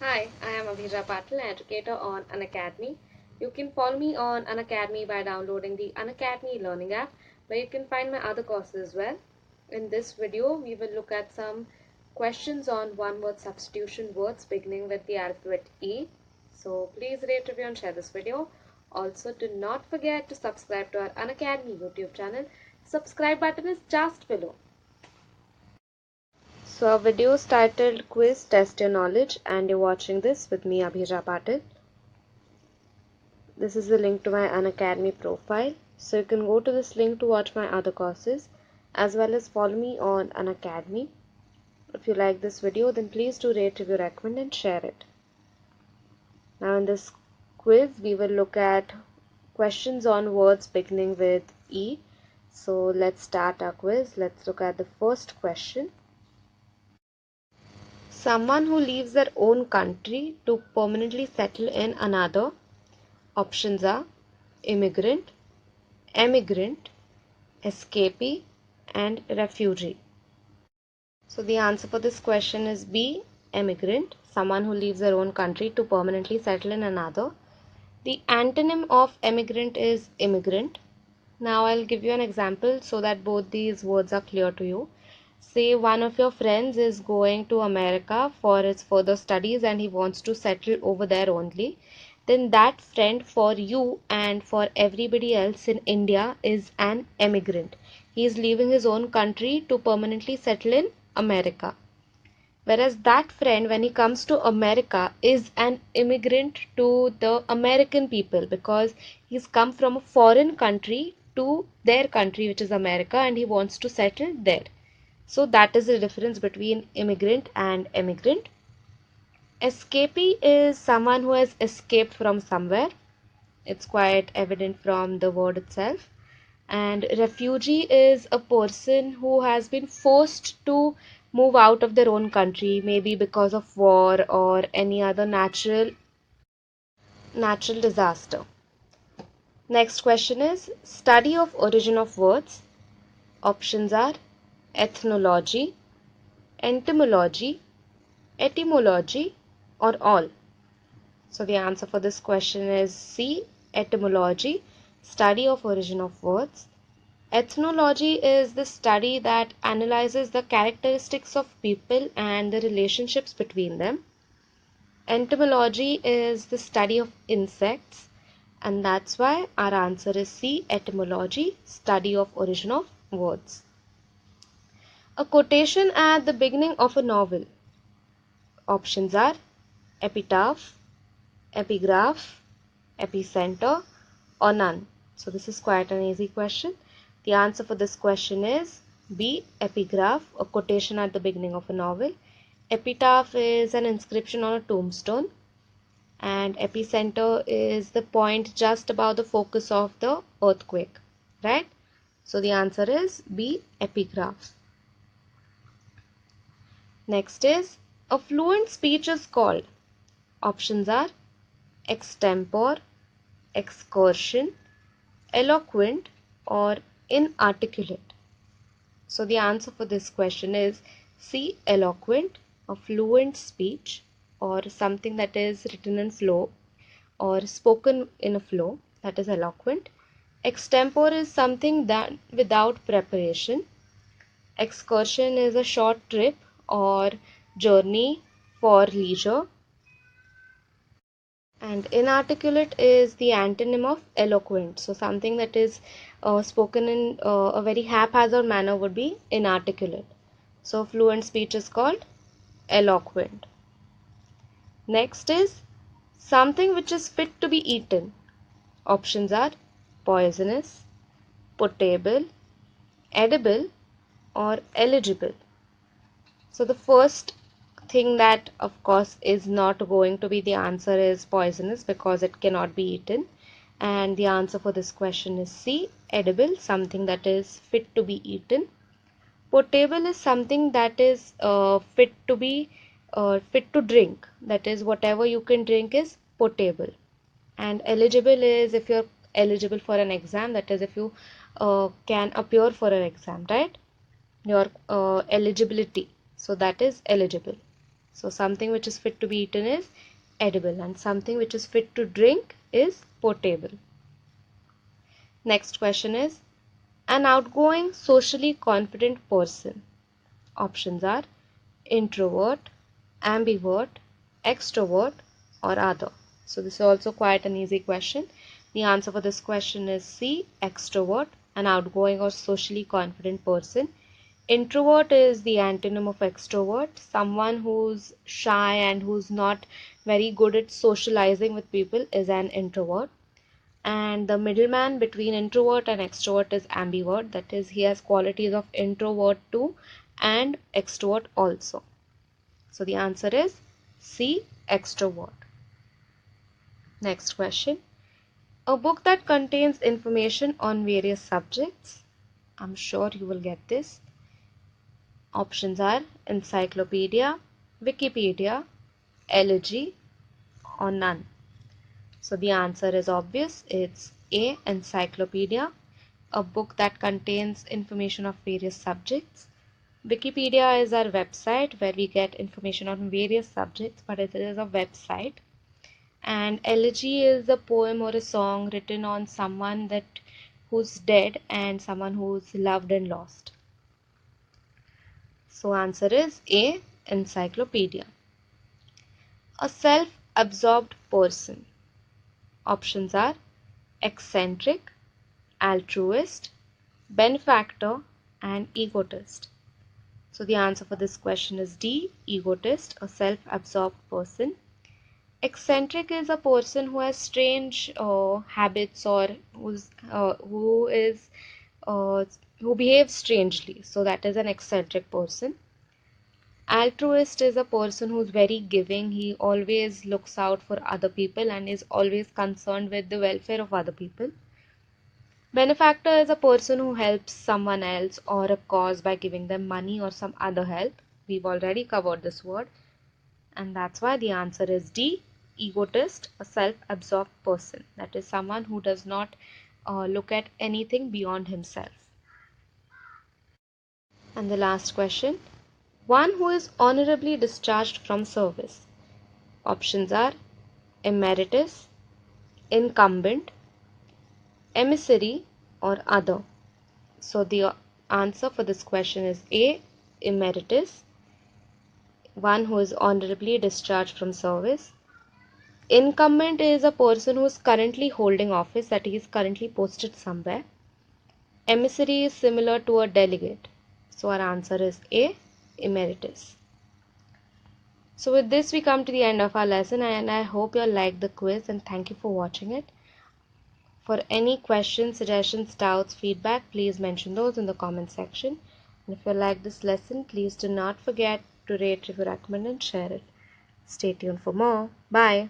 Hi, I am Abhijaya Patil, educator on Unacademy. You can follow me on Unacademy by downloading the Unacademy learning app, where you can find my other courses as well. In this video, we will look at some questions on one-word substitution words beginning with the alphabet E. So please rate, review and share this video. Also, do not forget to subscribe to our Unacademy YouTube channel. The subscribe button is just below. So our video is titled Quiz Test Your Knowledge, and you're watching this with me, Abhijaya Patil. This is the link to my Unacademy profile. So you can go to this link to watch my other courses as well as follow me on Unacademy. If you like this video, then please do rate, review, recommend and share it. Now in this quiz, we will look at questions on words beginning with E. So let's start our quiz. Let's look at the first question. Someone who leaves their own country to permanently settle in another. Options are immigrant, emigrant, escapee and refugee. So the answer for this question is B, emigrant, someone who leaves their own country to permanently settle in another. The antonym of emigrant is immigrant. Now I'll give you an example so that both these words are clear to you. Say one of your friends is going to America for his further studies and he wants to settle over there only. Then that friend for you and for everybody else in India is an emigrant. He is leaving his own country to permanently settle in America. Whereas that friend, when he comes to America, is an immigrant to the American people because he's come from a foreign country to their country, which is America, and he wants to settle there. So that is the difference between immigrant and emigrant. Escapee is someone who has escaped from somewhere. It's quite evident from the word itself. And refugee is a person who has been forced to move out of their own country, maybe because of war or any other natural disaster. Next question is study of origin of words. Options are ethnology, entomology, etymology or all. So the answer for this question is C, etymology, study of origin of words. Ethnology is the study that analyzes the characteristics of people and the relationships between them. Entomology is the study of insects, and that's why our answer is C, etymology, study of origin of words. A quotation at the beginning of a novel. Options are epitaph, epigraph, epicenter or none. So this is quite an easy question. The answer for this question is B, epigraph, a quotation at the beginning of a novel. Epitaph is an inscription on a tombstone, and epicenter is the point just above the focus of the earthquake, right? So the answer is B, epigraph. Next is a fluent speech is called. Options are extempore, excursion, eloquent or inarticulate. So the answer for this question is C, eloquent, a fluent speech or something that is written in flow or spoken in a flow, that is eloquent. Extempore is something that without preparation. Excursion is a short trip or journey for leisure. And inarticulate is the antonym of eloquent. So something that is spoken in a very haphazard manner would be inarticulate. So fluent speech is called eloquent. Next is something which is fit to be eaten. Options are poisonous, potable, edible or eligible. So the first thing that of course is not going to be the answer is poisonous because it cannot be eaten, and the answer for this question is C, edible, something that is fit to be eaten. Potable is something that is fit to drink, that is whatever you can drink is potable. And eligible is if you're eligible for an exam, that is if you can appear for an exam, right? Your eligibility, so that is eligible. So something which is fit to be eaten is edible, and something which is fit to drink is potable. Next question is, an outgoing, socially confident person. Options are introvert, ambivert, extrovert, or other. So this is also quite an easy question. The answer for this question is C, extrovert, an outgoing or socially confident person. Introvert is the antonym of extrovert, someone who's shy and who's not very good at socializing with people is an introvert. And the middleman between introvert and extrovert is ambivert, that is, he has qualities of introvert too and extrovert also. So the answer is C, extrovert. Next question. A book that contains information on various subjects. I'm sure you will get this. Options are encyclopedia, Wikipedia, elegy, or none. So the answer is obvious. It's A, encyclopedia, a book that contains information of various subjects. Wikipedia is our website where we get information on various subjects, but it is a website. And elegy is a poem or a song written on someone who's dead and someone who's loved and lost. So answer is A, encyclopedia. A self-absorbed person. Options are eccentric, altruist, benefactor, and egotist. So the answer for this question is D, egotist, a self-absorbed person. Eccentric is a person who has strange habits or who behaves strangely. So that is an eccentric person. Altruist is a person who's very giving. He always looks out for other people and is always concerned with the welfare of other people. Benefactor is a person who helps someone else or a cause by giving them money or some other help. We've already covered this word, and that's why the answer is D, egotist, a self-absorbed person. That is someone who does not look at anything beyond himself. And the last question, one who is honourably discharged from service. Options are Emeritus, incumbent, emissary, or other. So the answer for this question is A, Emeritus, one who is honorably discharged from service. Incumbent is a person who is currently holding office, that he is currently posted somewhere. Emissary is similar to a delegate. So our answer is A, Emeritus. So with this we come to the end of our lesson, and I hope you all liked the quiz, and thank you for watching it. For any questions, suggestions, doubts, feedback, please mention those in the comment section. And if you like this lesson, please do not forget to rate, review, recommend, and share it. Stay tuned for more. Bye.